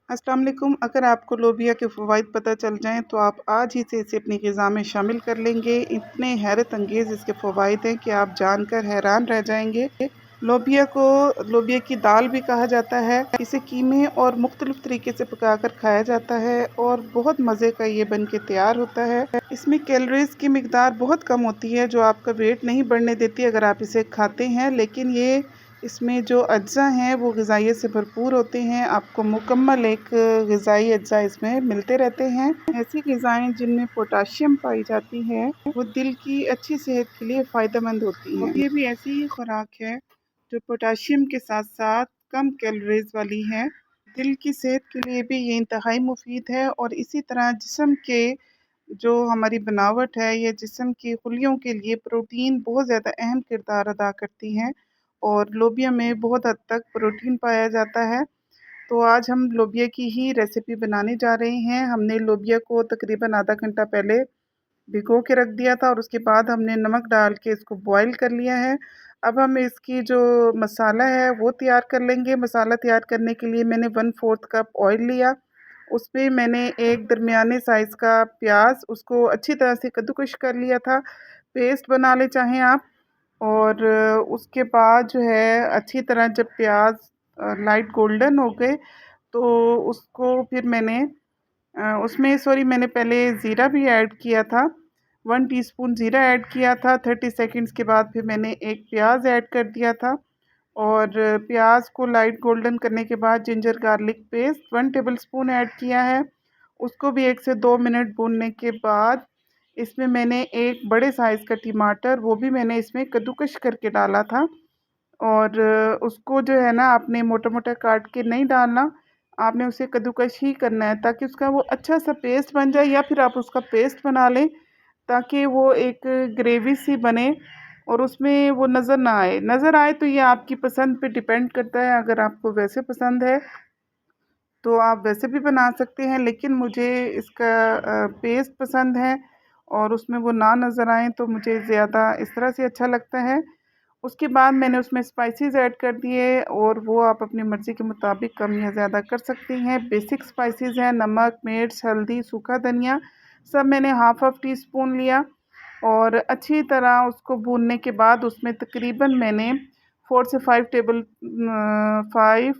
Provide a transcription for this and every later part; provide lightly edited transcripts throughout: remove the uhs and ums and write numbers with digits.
अस्सलाम वालेकुम। अगर आपको लोबिया के फ़वाइद पता चल जाएँ तो आप आज ही से इसे अपनी ग़िज़ा में शामिल कर लेंगे। इतने हैरत अंगेज़ इसके फ़वाइद हैं कि आप जानकर हैरान रह जाएँगे। लोबिया को लोबिया की दाल भी कहा जाता है। इसे कीमे और मुख्तलिफ़ तरीके से पकाकर खाया जाता है और बहुत मज़े का ये बन के तैयार होता है। इसमें कैलोरीज़ की मिक़दार बहुत कम होती है जो आपका वेट नहीं बढ़ने देती अगर आप इसे खाते हैं, लेकिन ये इसमें जो अज्ज़ा हैं वो ग़िज़ाइयत से भरपूर होते हैं। आपको मुकम्मल एक ग़िज़ाई अज्ज़ा इसमें मिलते रहते हैं। ऐसी ग़िज़ाएँ जिनमें पोटाशियम पाई जाती है वो दिल की अच्छी सेहत के लिए फ़ायदेमंद होती हैं। ये भी ऐसी ही खुराक है जो पोटाशियम के साथ-साथ कम कैलोरीज़ वाली है। दिल की सेहत के लिए भी ये इंतहाई मुफ़ीद है और इसी तरह जिस्म के जो हमारी बनावट है या जिस्म की खुलियों के लिए प्रोटीन बहुत ज़्यादा अहम किरदार अदा करती हैं और लोबिया में बहुत हद तक प्रोटीन पाया जाता है। तो आज हम लोबिया की ही रेसिपी बनाने जा रहे हैं। हमने लोबिया को तकरीबन आधा घंटा पहले भिगो के रख दिया था और उसके बाद हमने नमक डाल के इसको बॉयल कर लिया है। अब हम इसकी जो मसाला है वो तैयार कर लेंगे। मसाला तैयार करने के लिए मैंने 1/4 कप ऑयल लिया। उसमें मैंने एक दरमियाने साइज़ का प्याज उसको अच्छी तरह से कद्दूकश कर लिया था। पेस्ट बना लें चाहें आप। और उसके बाद जो है अच्छी तरह जब प्याज लाइट गोल्डन हो गए तो उसको फिर मैंने मैंने पहले ज़ीरा भी ऐड किया था। 1 टीस्पून ज़ीरा ऐड किया था। 30 सेकंड्स के बाद फिर मैंने एक प्याज ऐड कर दिया था और प्याज को लाइट गोल्डन करने के बाद ginger garlic paste 1 tablespoon add किया है। उसको भी 1 से 2 मिनट भूनने के बाद इसमें मैंने एक बड़े साइज़ का टमाटर वो भी मैंने इसमें कद्दूकश करके डाला था और उसको जो है ना आपने मोटा-मोटा काट के नहीं डालना, आपने उसे कद्दूकश ही करना है ताकि उसका वो अच्छा सा पेस्ट बन जाए या फिर आप उसका पेस्ट बना लें ताकि वो एक ग्रेवी सी बने और उसमें वो नज़र ना आए। नज़र आए तो ये आपकी पसंद पे डिपेंड करता है, अगर आपको वैसे पसंद है तो आप वैसे भी बना सकते हैं, लेकिन मुझे इसका पेस्ट पसंद है और उसमें वो ना नज़र आए तो मुझे ज़्यादा इस तरह से अच्छा लगता है। उसके बाद मैंने उसमें स्पाइसेस ऐड कर दिए और वो आप अपनी मर्ज़ी के मुताबिक कम या ज़्यादा कर सकती हैं। बेसिक स्पाइसेस हैं नमक, मिर्च, हल्दी, सूखा धनिया, सब मैंने हाफ़ टीस्पून लिया और अच्छी तरह उसको भूनने के बाद उसमें तकरीबन मैंने 4 से 5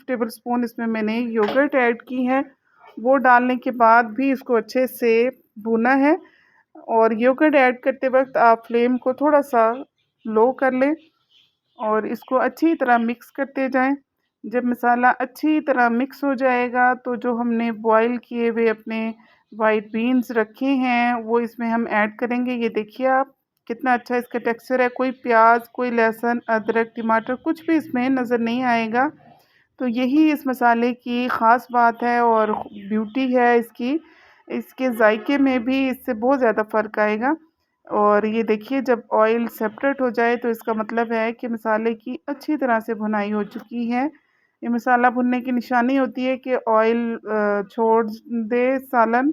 टेबलस्पून इसमें मैंने योगर्ट ऐड की है। वो डालने के बाद भी इसको अच्छे से भूना है और योगर्ट ऐड करते वक़्त आप फ्लेम को थोड़ा-सा लो कर लें और इसको अच्छी तरह मिक्स करते जाएँ। जब मसाला अच्छी तरह मिक्स हो जाएगा तो जो हमने बॉयल किए हुए अपने वाइट बीन्स रखे हैं वो इसमें हम ऐड करेंगे। ये देखिए आप कितना अच्छा इसका टेक्सचर है, कोई प्याज, कोई लहसुन, अदरक, टमाटर कुछ भी इसमें नज़र नहीं आएगा। तो यही इस मसाले की ख़ास बात है और ब्यूटी है इसकी। इसके जायके में भी इससे बहुत ज़्यादा फ़र्क आएगा और ये देखिए जब ऑयल सेपरेट हो जाए तो इसका मतलब है कि मसाले की अच्छी तरह से भुनाई हो चुकी है। ये मसाला भुनने की निशानी होती है कि ऑयल छोड़ दे सालन,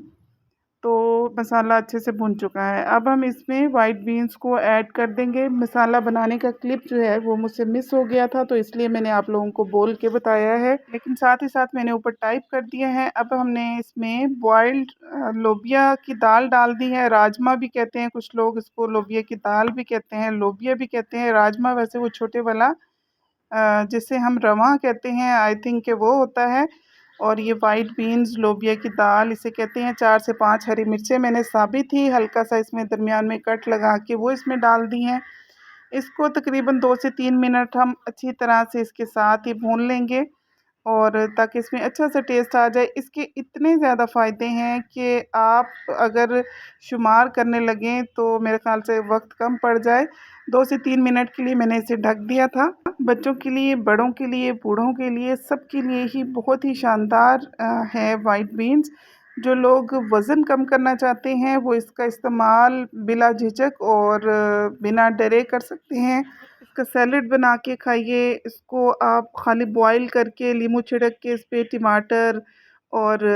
तो मसाला अच्छे से भुन चुका है। अब हम इसमें वाइट बीन्स को ऐड कर देंगे। मसाला बनाने का क्लिप जो है वो मुझसे मिस हो गया था तो इसलिए मैंने आप लोगों को बोल के बताया है, लेकिन साथ ही साथ मैंने ऊपर टाइप कर दिया है। अब हमने इसमें बॉइल्ड लोबिया की दाल डाल दी है। राजमा भी कहते हैं कुछ लोग इसको, लोबिया की दाल भी कहते हैं, लोबिया भी कहते हैं। राजमा वैसे वो छोटे वाला जिसे हम रवा कहते हैं, आई थिंक कि वो होता है। और ये वाइट बीन्स लोबिया की दाल इसे कहते हैं। 4 से 5 हरी मिर्चें मैंने साबित ही हल्का सा इसमें दरमियान में कट लगा के वो इसमें डाल दी हैं। इसको तकरीबन 2 से 3 मिनट हम अच्छी तरह से इसके साथ ही भून लेंगे और ताकि इसमें अच्छा सा टेस्ट आ जाए। इसके इतने ज़्यादा फ़ायदे हैं कि आप अगर शुमार करने लगें तो मेरे ख़्याल से वक्त कम पड़ जाए। 2 से 3 मिनट के लिए मैंने इसे ढक दिया था। बच्चों के लिए, बड़ों के लिए, बूढ़ों के लिए, सबके लिए ही बहुत ही शानदार है वाइट बीन्स। जो लोग वज़न कम करना चाहते हैं वो इसका इस्तेमाल बिला झिझक और बिना डरे कर सकते हैं। इसका सैलेड बना के खाइए, इसको आप खाली बॉयल करके नींबू छिड़क के इस पे टमाटर और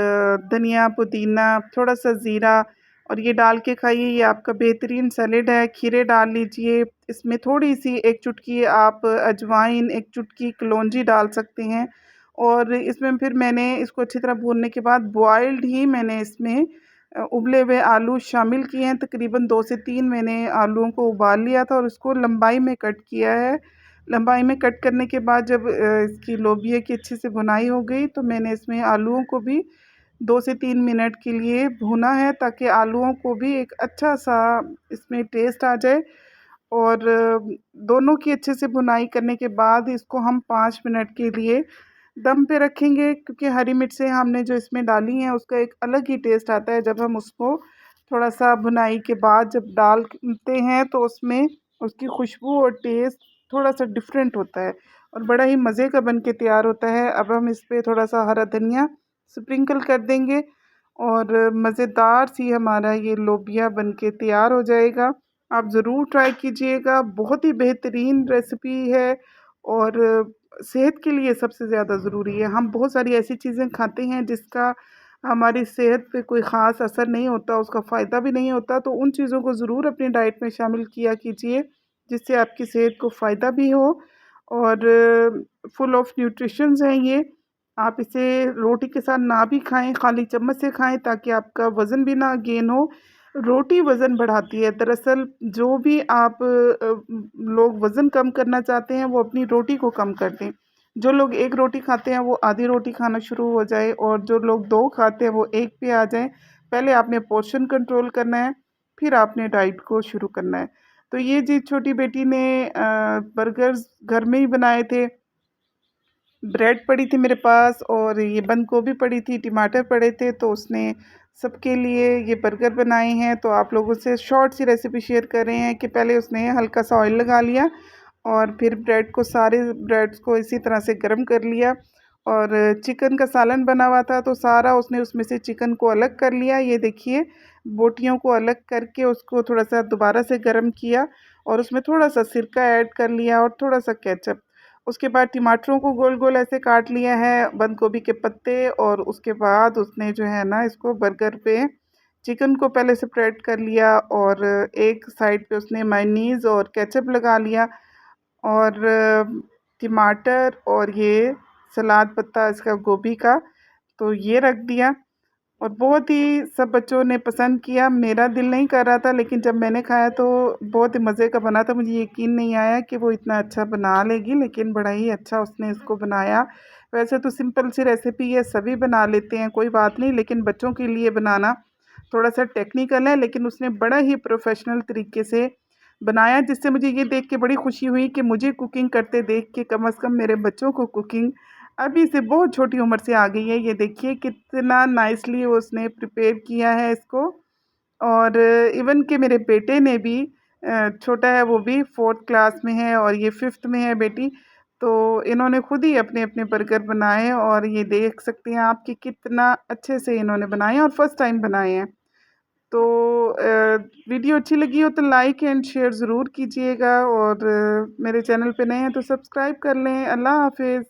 धनिया, पुदीना, थोड़ा-सा ज़ीरा और ये डाल के खाइए। ये आपका बेहतरीन सैलेड है। खीरे डाल लीजिए, इसमें थोड़ी-सी 1 चुटकी आप अजवाइन, 1 चुटकी कलौंजी डाल सकते हैं और इसमें फिर मैंने इसको अच्छी तरह भूनने के बाद बॉइल्ड ही मैंने इसमें उबले हुए आलू शामिल किए हैं। तकरीबन 2 से 3 मैंने आलूओं को उबाल लिया था और उसको लंबाई में कट किया है। लंबाई में कट करने के बाद जब इसकी लोबिया की अच्छे से भुनाई हो गई तो मैंने इसमें आलूओं को भी 2 से 3 मिनट के लिए भुना है, ताकि आलूओं को भी एक अच्छा सा इसमें टेस्ट आ जाए। और दोनों की अच्छे से भुनाई करने के बाद इसको हम 5 मिनट के लिए दम पे रखेंगे, क्योंकि हरी मिर्चें हमने जो इसमें डाली हैं उसका एक अलग ही टेस्ट आता है जब हम उसको थोड़ा सा भुनाई के बाद जब डालते हैं तो उसमें उसकी खुशबू और टेस्ट थोड़ा सा डिफरेंट होता है और बड़ा ही मज़े का बन के तैयार होता है। अब हम इस पर थोड़ा सा हरा धनिया स्प्रिंकल कर देंगे और मज़ेदार सी हमारा ये लोबिया बन के तैयार हो जाएगा। आप ज़रूर ट्राई कीजिएगा, बहुत ही बेहतरीन रेसिपी है और सेहत के लिए सबसे ज़्यादा ज़रूरी है। हम बहुत सारी ऐसी चीज़ें खाते हैं जिसका हमारी सेहत पे कोई ख़ास असर नहीं होता, उसका फ़ायदा भी नहीं होता, तो उन चीज़ों को ज़रूर अपनी डाइट में शामिल किया कीजिए, जिससे आपकी सेहत को फ़ायदा भी हो और फुल ऑफ न्यूट्रिशंस हैं ये। आप इसे रोटी के साथ ना भी खाएँ, खाली चम्मच से खाएँ ताकि आपका वज़न भी ना गेन हो। रोटी वज़न बढ़ाती है। दरअसल जो भी आप लोग वज़न कम करना चाहते हैं वो अपनी रोटी को कम कर दें। जो लोग 1 रोटी खाते हैं वो आधी रोटी खाना शुरू हो जाए और जो लोग 2 खाते हैं वो 1 पे आ जाएँ। पहले आपने पोर्शन कंट्रोल करना है, फिर आपने डाइट को शुरू करना है। तो ये जी छोटी बेटी ने बर्गर्स घर में ही बनाए थे। ब्रेड पड़ी थी मेरे पास और ये बंद गोभी पड़ी थी, टमाटर पड़े थे, तो उसने सबके लिए ये बर्गर बनाए हैं। तो आप लोगों से शॉर्ट सी रेसिपी शेयर कर रहे हैं कि पहले उसने हल्का सा ऑयल लगा लिया और फिर सारे ब्रेड्स को इसी तरह से गर्म कर लिया और चिकन का सालन बना हुआ था तो सारा उसने उसमें से चिकन को अलग कर लिया। ये देखिए, बोटियों को अलग करके उसको थोड़ा सा दोबारा से गर्म किया और उसमें थोड़ा सा सिरका ऐड कर लिया और थोड़ा सा केचप। उसके बाद टमाटरों को गोल गोल ऐसे काट लिया है, बंद गोभी के पत्ते, और उसके बाद उसने जो है ना इसको बर्गर पे चिकन को पहले स्प्रेड कर लिया और एक साइड पे उसने मेयोनीज़ और केचप लगा लिया और टमाटर और ये सलाद पत्ता इसका गोभी का, तो ये रख दिया और बहुत ही सब बच्चों ने पसंद किया। मेरा दिल नहीं कर रहा था, लेकिन जब मैंने खाया तो बहुत ही मज़े का बना था। मुझे यकीन नहीं आया कि वो इतना अच्छा बना लेगी, लेकिन बड़ा ही अच्छा उसने इसको बनाया। वैसे तो सिंपल सी रेसिपी है, सभी बना लेते हैं, कोई बात नहीं, लेकिन बच्चों के लिए बनाना थोड़ा सा टेक्निकल है, लेकिन उसने बड़ा ही प्रोफेशनल तरीके से बनाया, जिससे मुझे ये देख के बड़ी खुशी हुई कि मुझे कुकिंग करते देख के कम से कम मेरे बच्चों को कुकिंग अभी से बहुत छोटी उम्र से आ गई है। ये देखिए कितना नाइसली उसने प्रिपेयर किया है इसको। और इवन कि मेरे बेटे ने भी छोटा है, वो भी 4th क्लास में है और ये 5th में है बेटी, तो इन्होंने खुद ही अपने अपने बर्गर बनाए और ये देख सकते हैं आप कि कितना अच्छे से इन्होंने बनाए हैं और फर्स्ट टाइम बनाए हैं। तो वीडियो अच्छी लगी हो तो लाइक एंड शेयर ज़रूर कीजिएगा और मेरे चैनल पे नए हैं तो सब्सक्राइब कर लें। अल्लाह हाफ़िज़।